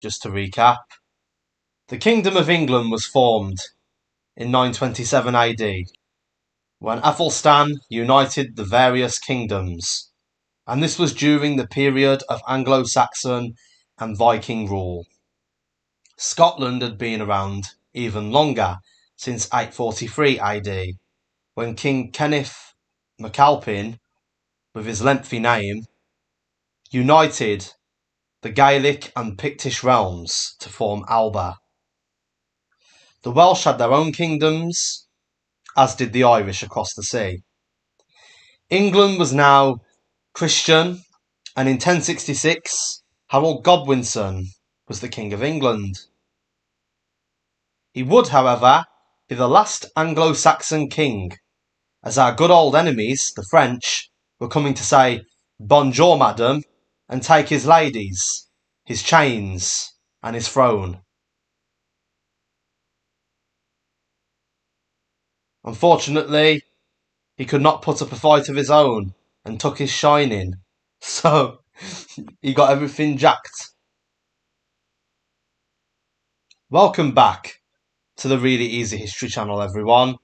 just to recap. The Kingdom of England was formed in 927 AD, when Athelstan united the various kingdoms, and this was during the period of Anglo-Saxon and Viking rule. Scotland had been around even longer, since 843 AD, when King Kenneth MacAlpin, with his lengthy name, united the Gaelic and Pictish realms to form Alba. The Welsh had their own kingdoms, as did the Irish across the sea. England was now Christian, and in 1066, Harold Godwinson was the King of England. He would, however, be the last Anglo-Saxon king, as our good old enemies, the French, were coming to say, "Bonjour, madam," and take his ladies, his chains, and his throne. Unfortunately, he could not put up a fight of his own and took his shining, so he got everything jacked. Welcome back to the Really Easy History channel, everyone.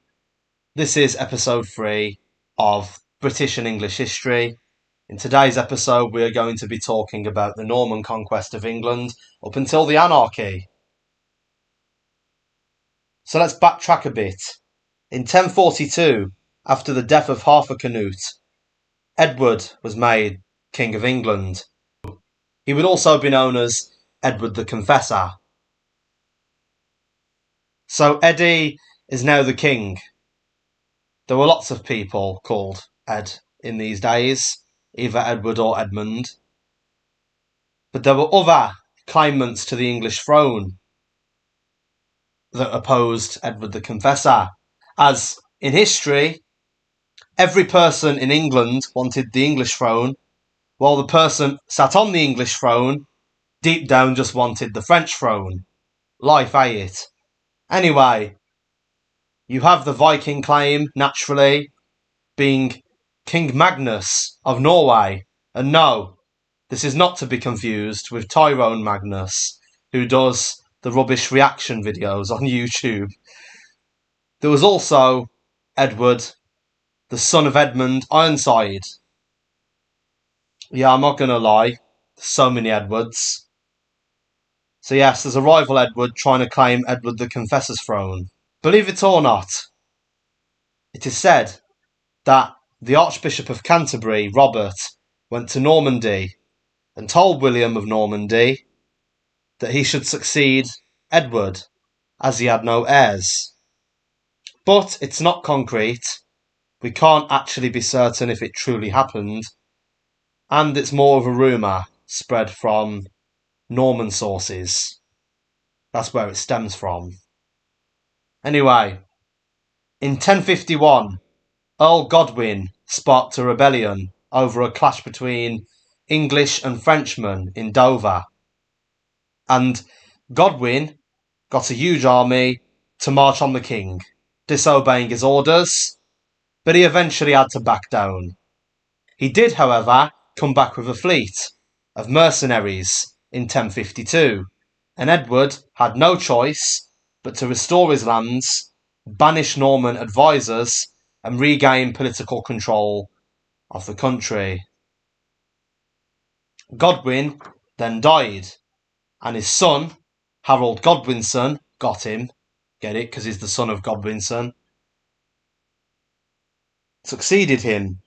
This is episode 3 of British and English history. In today's episode, we are going to be talking about the Norman Conquest of England up until the Anarchy. So let's backtrack a bit. In 1042, after the death of Harthacnut, Edward was made King of England. He would also be known as Edward the Confessor. So Eddie is now the king. There were lots of people called Ed in these days, either Edward or Edmund. But there were other claimants to the English throne that opposed Edward the Confessor. As in history, every person in England wanted the English throne, while the person sat on the English throne deep down just wanted the French throne. Life, ain't it? Anyway, you have the Viking claim, naturally, being King Magnus of Norway. And no, this is not to be confused with Tyrone Magnus, who does the rubbish reaction videos on YouTube. There was also Edward, the son of Edmund Ironside. Yeah, I'm not going to lie, so many Edwards. So yes, there's a rival Edward trying to claim Edward the Confessor's throne. Believe it or not, it is said that the Archbishop of Canterbury, Robert, went to Normandy and told William of Normandy that he should succeed Edward, as he had no heirs. But it's not concrete. We can't actually be certain if it truly happened, and it's more of a rumour spread from Norman sources. That's where it stems from. Anyway, in 1051, Earl Godwin sparked a rebellion over a clash between English and Frenchmen in Dover. And Godwin got a huge army to march on the king, disobeying his orders, but he eventually had to back down. He did, however, come back with a fleet of mercenaries in 1052, and Edward had no choice but to restore his lands, banish Norman advisors, and regain political control of the country. Godwin then died, and his son, Harold Godwinson, got him. Get it? Because he's the son of Godwinson. Succeeded him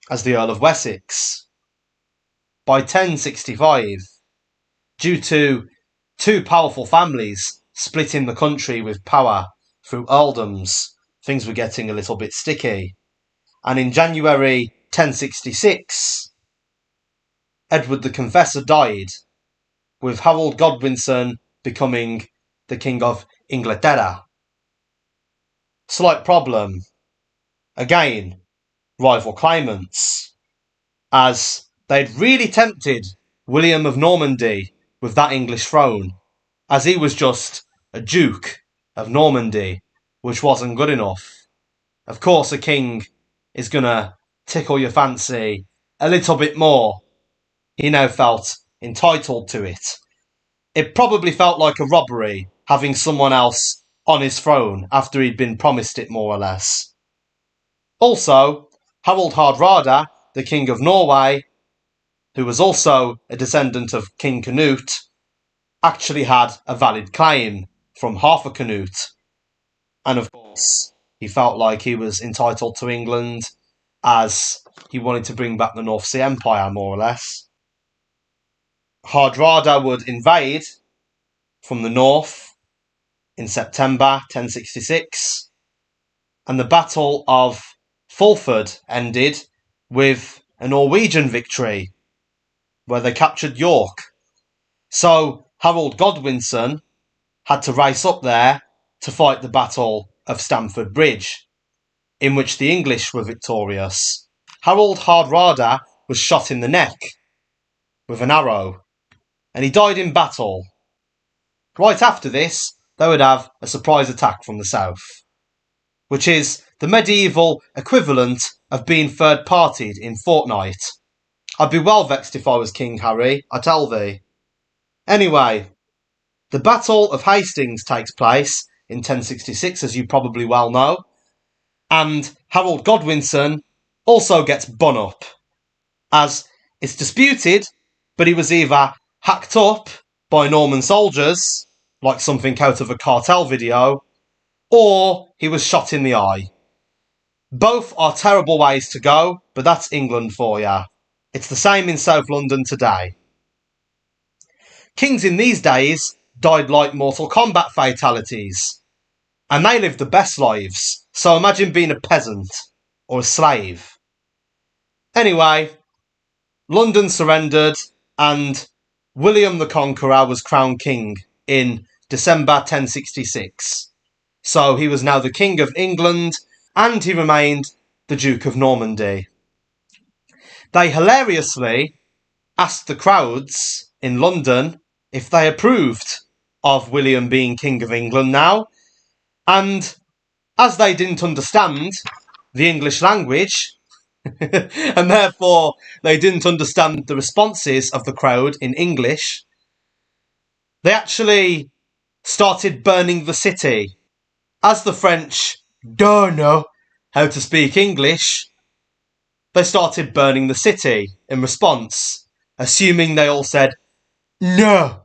as the Earl of Wessex. By 1065, due to two powerful families splitting the country with power through earldoms, things were getting a little bit sticky. And in January 1066, Edward the Confessor died, with Harold Godwinson becoming the King of Inglaterra. Slight problem. Again, rival claimants, as they'd really tempted William of Normandy with that English throne, as he was just a Duke of Normandy, which wasn't good enough. Of course, a king is going to tickle your fancy a little bit more. He now felt entitled to it. It probably felt like a robbery having someone else on his throne after he'd been promised it, more or less. Also, Harald Hardrada, the King of Norway, who was also a descendant of King Canute, actually had a valid claim from Harthacnut. And of course, he felt like he was entitled to England as he wanted to bring back the North Sea Empire, more or less. Hardrada would invade from the north in September 1066, and the Battle of Fulford ended with a Norwegian victory where they captured York. So Harold Godwinson had to race up there to fight the Battle of Stamford Bridge, in which the English were victorious. Harold Hardrada was shot in the neck with an arrow, and he died in battle. Right after this, they would have a surprise attack from the south, which is the medieval equivalent of being third-partied in Fortnite. I'd be well vexed if I was King Harry, I tell thee. Anyway, the Battle of Hastings takes place in 1066, as you probably well know, and Harold Godwinson also gets bun up, as it's disputed, but he was either hacked up by Norman soldiers, like something out of a cartel video, or he was shot in the eye. Both are terrible ways to go, but that's England for ya. It's the same in South London today. Kings in these days died like Mortal Kombat fatalities, and they lived the best lives, so imagine being a peasant or a slave. Anyway, London surrendered and William the Conqueror was crowned king in December 1066. So he was now the King of England and he remained the Duke of Normandy. They hilariously asked the crowds in London if they approved of William being King of England now, and as they didn't understand the English language, and therefore they didn't understand the responses of the crowd in English, they actually started burning the city. As the French don't know how to speak English, they started burning the city in response, assuming they all said no.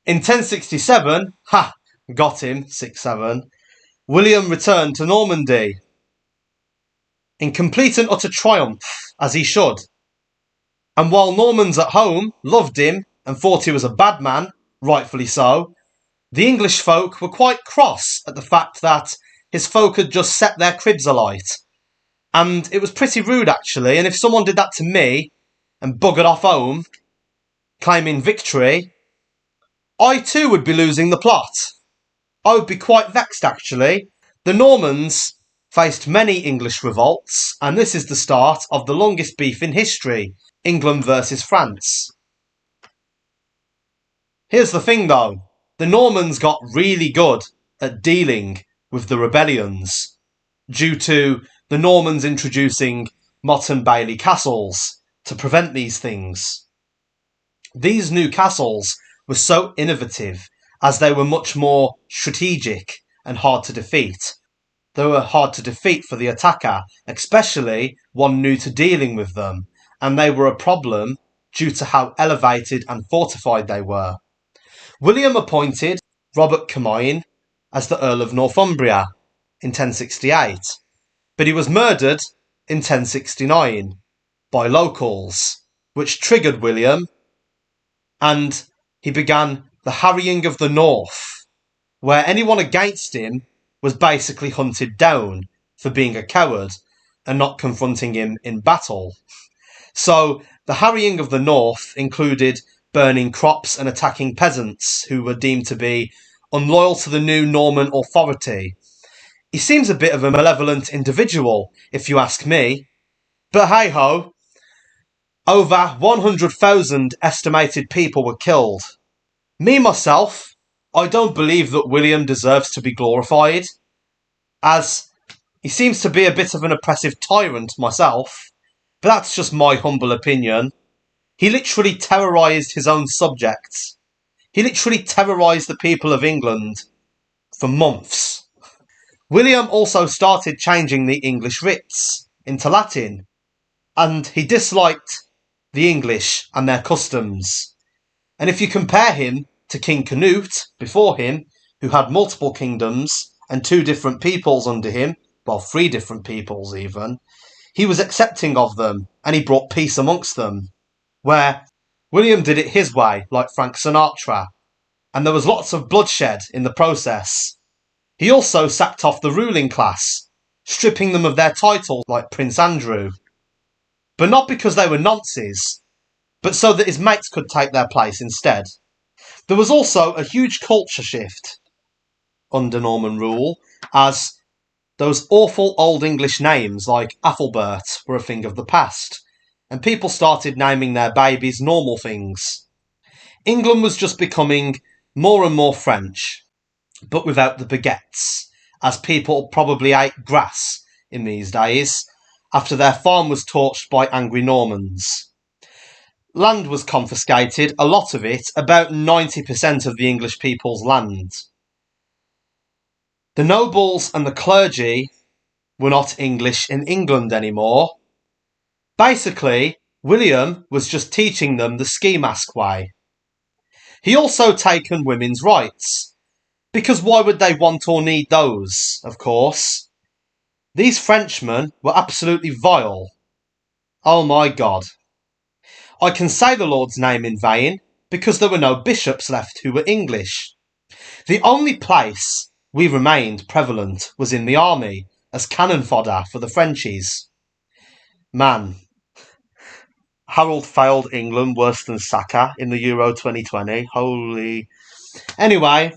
In 1067, got him, 6-7, William returned to Normandy in complete and utter triumph, as he should. And while Normans at home loved him and thought he was a bad man, rightfully so, the English folk were quite cross at the fact that his folk had just set their cribs alight. And it was pretty rude, actually, and if someone did that to me and buggered off home, claiming victory, I too would be losing the plot. I would be quite vexed, actually. The Normans faced many English revolts, and this is the start of the longest beef in history, England versus France. Here's the thing though, the Normans got really good at dealing with the rebellions, due to the Normans introducing Motte and Bailey castles to prevent these things. These new castles were so innovative as they were much more strategic and hard to defeat. They were hard to defeat for the attacker, especially one new to dealing with them, and they were a problem due to how elevated and fortified they were. William appointed Robert Camoin as the Earl of Northumbria in 1068, but he was murdered in 1069 by locals, which triggered William, and he began the harrying of the North, where anyone against him was basically hunted down for being a coward and not confronting him in battle. So the harrying of the North included burning crops and attacking peasants who were deemed to be unloyal to the new Norman authority. He seems a bit of a malevolent individual, if you ask me. But hey-ho, over 100,000 estimated people were killed. Me, myself, I don't believe that William deserves to be glorified, as he seems to be a bit of an oppressive tyrant myself, but that's just my humble opinion. He literally terrorised his own subjects. He literally terrorised the people of England for months. William also started changing the English writs into Latin, and he disliked the English and their customs. And if you compare him to King Canute before him, who had multiple kingdoms and 2 different peoples under him, well, 3 different peoples even, he was accepting of them and he brought peace amongst them. Where William did it his way, like Frank Sinatra, and there was lots of bloodshed in the process. He also sacked off the ruling class, stripping them of their title like Prince Andrew. But not because they were nonces, but so that his mates could take their place instead. There was also a huge culture shift under Norman rule, as those awful old English names like Athelbert were a thing of the past, and people started naming their babies normal things. England was just becoming more and more French, but without the baguettes, as people probably ate grass in these days after their farm was torched by angry Normans. Land was confiscated, a lot of it, about 90% of the English people's land. The nobles and the clergy were not English in England anymore. Basically, William was just teaching them the ski mask way. He also taken women's rights, because why would they want or need those, of course? These Frenchmen were absolutely vile. Oh my God. I can say the Lord's name in vain, because there were no bishops left who were English. The only place we remained prevalent was in the army, as cannon fodder for the Frenchies. Man, Harold failed England worse than Saka in the Euro 2020. Holy... Anyway,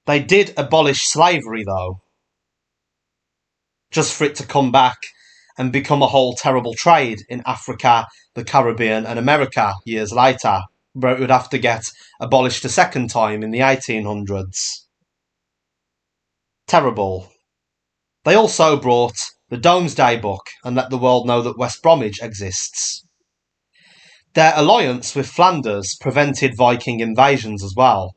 they did abolish slavery though, just for it to come back and become a whole terrible trade in Africa, the Caribbean and America years later, where it would have to get abolished a second time in the 1800s. Terrible. They also brought the Domesday Book and let the world know that West Bromwich exists. Their alliance with Flanders prevented Viking invasions as well.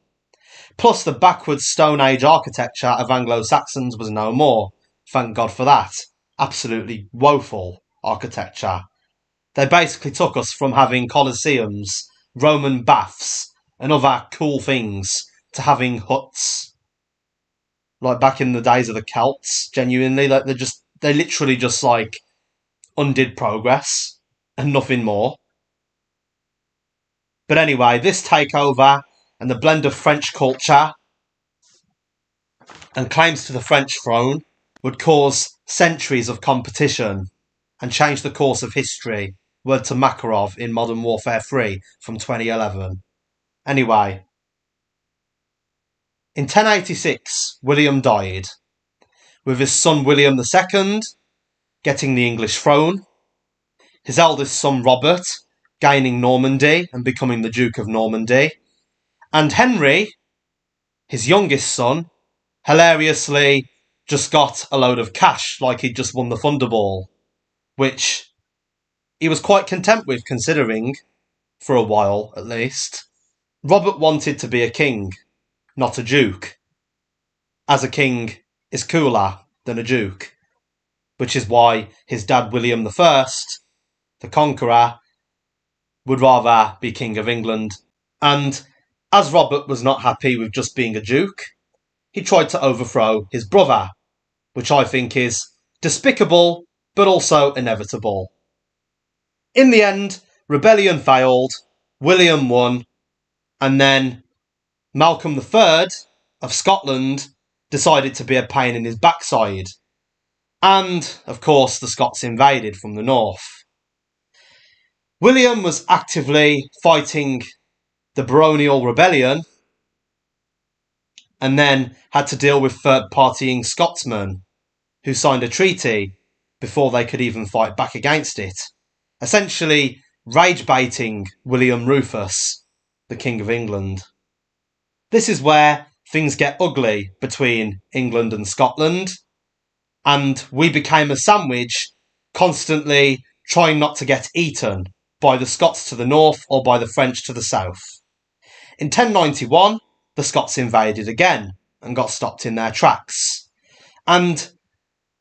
Plus the backwards Stone Age architecture of Anglo-Saxons was no more. Thank God for that. Absolutely woeful architecture. They basically took us from having colosseums, Roman baths, and other cool things to having huts. Like back in the days of the Celts, genuinely, like they literally just like undid progress and nothing more. But anyway, this takeover and the blend of French culture and claims to the French throne would cause centuries of competition and change the course of history. Word to Makarov in Modern Warfare 3 from 2011. Anyway, in 1086, William died, with his son William II getting the English throne, his eldest son Robert gaining Normandy and becoming the Duke of Normandy, and Henry, his youngest son, hilariously just got a load of cash like he'd just won the Thunderball, which he was quite content with considering, for a while at least. Robert wanted to be a king, not a duke, as a king is cooler than a duke, which is why his dad William I, the Conqueror, would rather be King of England. And as Robert was not happy with just being a duke, he tried to overthrow his brother, which I think is despicable but also inevitable. In the end, rebellion failed, William won, and then Malcolm III of Scotland decided to be a pain in his backside. And, of course, the Scots invaded from the north. William was actively fighting the baronial rebellion and then had to deal with third-partying Scotsmen who signed a treaty before they could even fight back against it, essentially rage-baiting William Rufus, the King of England. This is where things get ugly between England and Scotland, and we became a sandwich, constantly trying not to get eaten by the Scots to the north or by the French to the south. In 1091, the Scots invaded again and got stopped in their tracks. And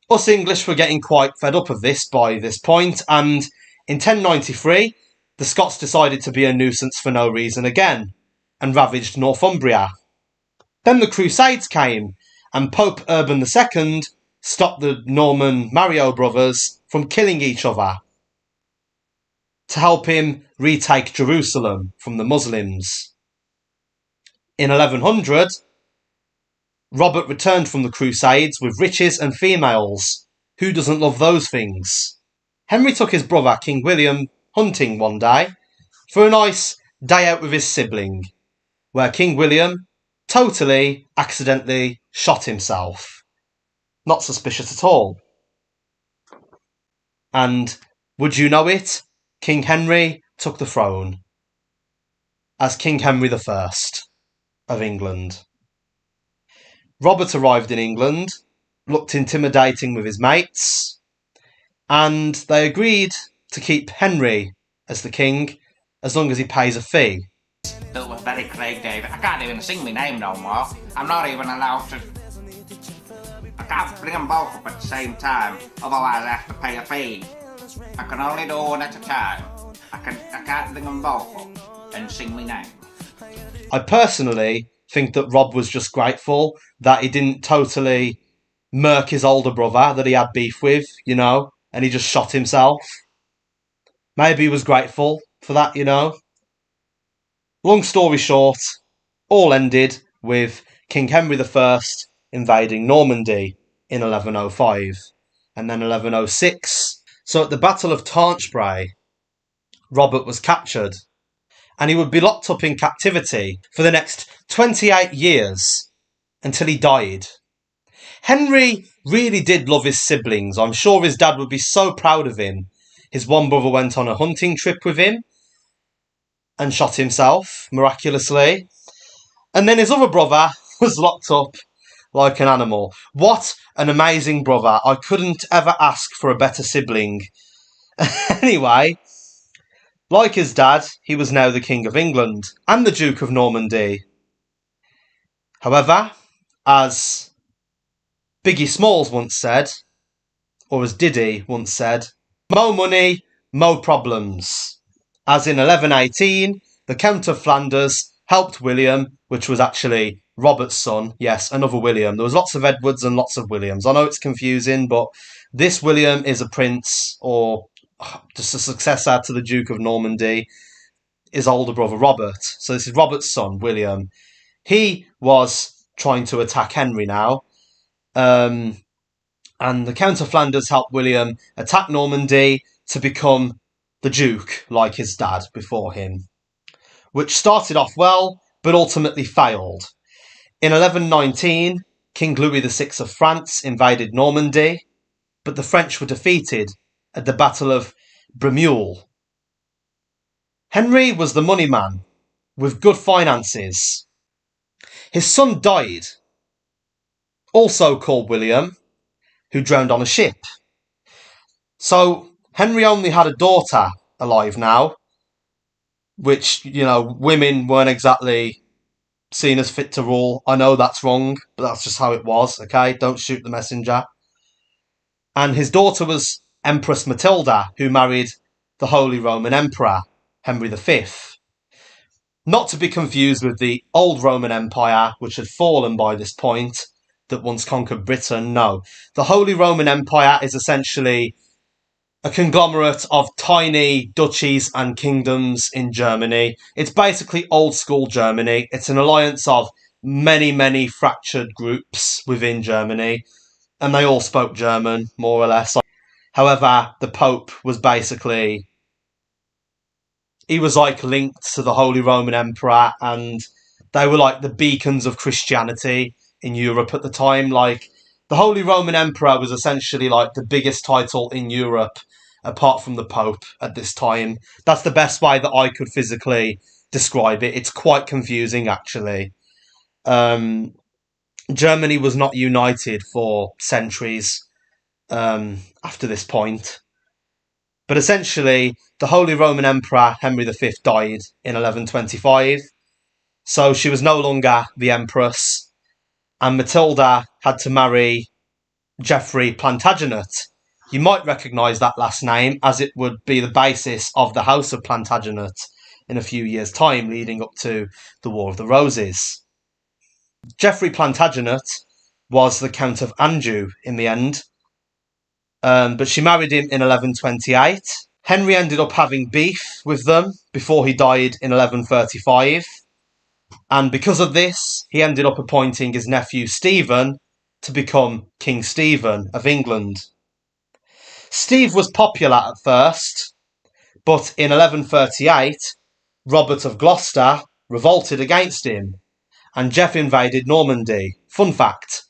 us English were getting quite fed up of this by this point, and in 1093, the Scots decided to be a nuisance for no reason again, and ravaged Northumbria. Then the Crusades came, and Pope Urban II stopped the Norman Mario brothers from killing each other to help him retake Jerusalem from the Muslims. In 1100, Robert returned from the Crusades with riches and females. Who doesn't love those things? Henry took his brother, King William, hunting one day for a nice day out with his sibling, where King William totally, accidentally shot himself. Not suspicious at all. And would you know it, King Henry took the throne as King Henry I of England. Robert arrived in England, looked intimidating with his mates, and they agreed to keep Henry as the king as long as he pays a fee. That was very Craig, David. I can't even sing my name no more. I'm not even allowed to... I can't bring them both up at the same time, otherwise I have to pay a fee. I can only do one at a time. I can't bring them both up and sing my name. I personally think that Rob was just grateful that he didn't totally murk his older brother that he had beef with, and he just shot himself. Maybe he was grateful for that, Long story short, all ended with King Henry I invading Normandy in 1105 and then 1106. So at the Battle of Tanchbray, Robert was captured and he would be locked up in captivity for the next 28 years until he died. Henry really did love his siblings. I'm sure his dad would be so proud of him. His one brother went on a hunting trip with him and shot himself, miraculously. And then his other brother was locked up like an animal. What an amazing brother. I couldn't ever ask for a better sibling. Anyway, like his dad, he was now the King of England and the Duke of Normandy. However, as Biggie Smalls once said, or as Diddy once said, mo money, mo problems. As in 1118, the Count of Flanders helped William, which was actually Robert's son. Yes, another William. There was lots of Edwards and lots of Williams. I know it's confusing, but this William is a prince or just a successor to the Duke of Normandy, his older brother Robert. So this is Robert's son, William. He was trying to attack Henry now. And the Count of Flanders helped William attack Normandy to become the Duke, like his dad before him, which started off well, but ultimately failed. In 1119, King Louis VI of France invaded Normandy, but the French were defeated at the Battle of Bremule. Henry was the money man, with good finances. His son died, also called William, who drowned on a ship. So Henry only had a daughter alive now, which, women weren't exactly seen as fit to rule. I know that's wrong, but that's just how it was, okay? Don't shoot the messenger. And his daughter was Empress Matilda, who married the Holy Roman Emperor, Henry V. Not to be confused with the old Roman Empire, which had fallen by this point, that once conquered Britain. No. The Holy Roman Empire is essentially a conglomerate of tiny duchies and kingdoms in Germany. It's basically old school Germany. It's an alliance of many, many fractured groups within Germany, and they all spoke German, more or less. However, the Pope was basically... he was linked to the Holy Roman Emperor, and they were like the beacons of Christianity in Europe at the time. The Holy Roman Emperor was essentially the biggest title in Europe, apart from the Pope at this time. That's the best way that I could physically describe it. It's quite confusing, actually. Germany was not united for centuries after this point. But essentially, the Holy Roman Emperor Henry V died in 1125, So she was no longer the Empress, and Matilda had to marry Geoffrey Plantagenet. You might recognise that last name, as it would be the basis of the House of Plantagenet in a few years' time, leading up to the War of the Roses. Geoffrey Plantagenet was the Count of Anjou in the end, but she married him in 1128. Henry ended up having beef with them before he died in 1135, and because of this, he ended up appointing his nephew Stephen to become King Stephen of England. Steve was popular at first, but in 1138, Robert of Gloucester revolted against him, and Geoff invaded Normandy. Fun fact,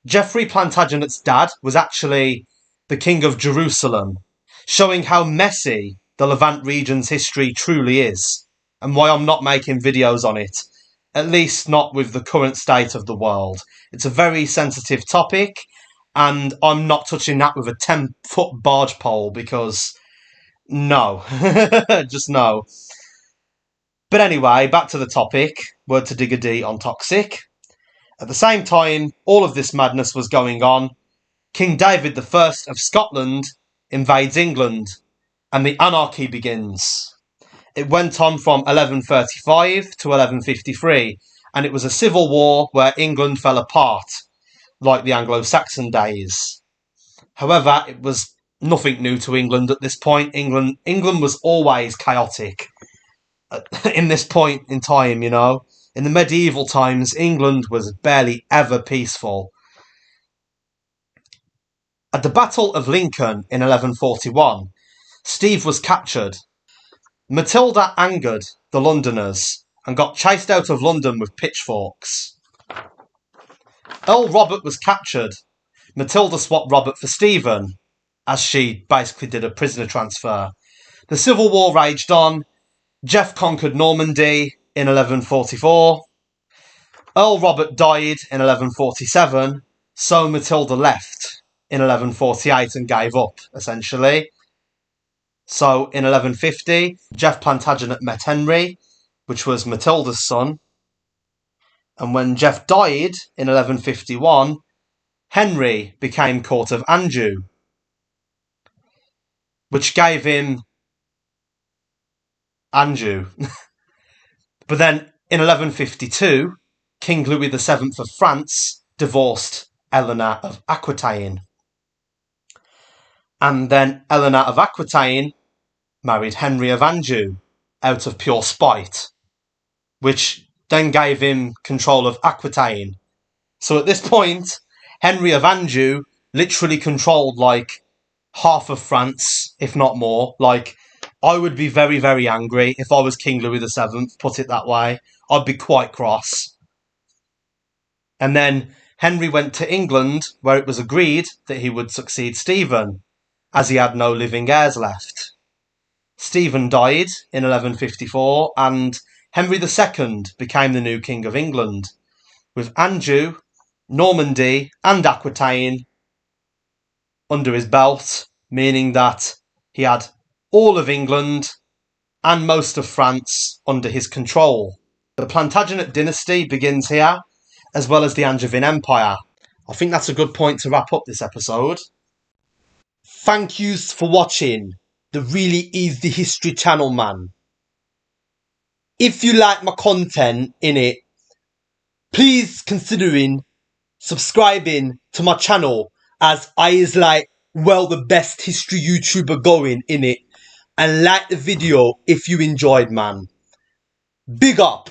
Geoffrey Plantagenet's dad was actually the King of Jerusalem, showing how messy the Levant region's history truly is, and why I'm not making videos on it, at least not with the current state of the world. It's a very sensitive topic, and I'm not touching that with a 10-foot barge pole because no, just no. But anyway, back to the topic, word to Digger D on toxic. At the same time all of this madness was going on, King David I of Scotland invades England, and the anarchy begins. It went on from 1135 to 1153, and it was a civil war where England fell apart, like the Anglo-Saxon days. However, it was nothing new to England at this point. England was always chaotic in this point in time, you know. In the medieval times, England was barely ever peaceful. At the Battle of Lincoln in 1141, Steve was captured. Matilda angered the Londoners and got chased out of London with pitchforks. Earl Robert was captured. Matilda swapped Robert for Stephen, as she basically did a prisoner transfer. The Civil War raged on. Geoff conquered Normandy in 1144. Earl Robert died in 1147, so Matilda left in 1148 and gave up, essentially. So in 1150, Geoff Plantagenet met Henry, which was Matilda's son. And when Geoff died in 1151, Henry became Court of Anjou, which gave him Anjou. But then in 1152, King Louis VII of France divorced Eleanor of Aquitaine. And then Eleanor of Aquitaine married Henry of Anjou out of pure spite, which then gave him control of Aquitaine. So at this point, Henry of Anjou literally controlled like half of France, if not more. Like, I would be very, very angry if I was King Louis VII, put it that way. I'd be quite cross. And then Henry went to England, where it was agreed that he would succeed Stephen, as he had no living heirs left. Stephen died in 1154, and Henry II became the new King of England, with Anjou, Normandy, and Aquitaine under his belt, meaning that he had all of England and most of France under his control. The Plantagenet dynasty begins here, as well as the Angevin Empire. I think that's a good point to wrap up this episode. Thank yous for watching the Really Easy History channel, man. If you like my content in it, please considering subscribing to my channel, as I is like, well, the best history YouTuber going in it. And like the video if you enjoyed, man. Big up.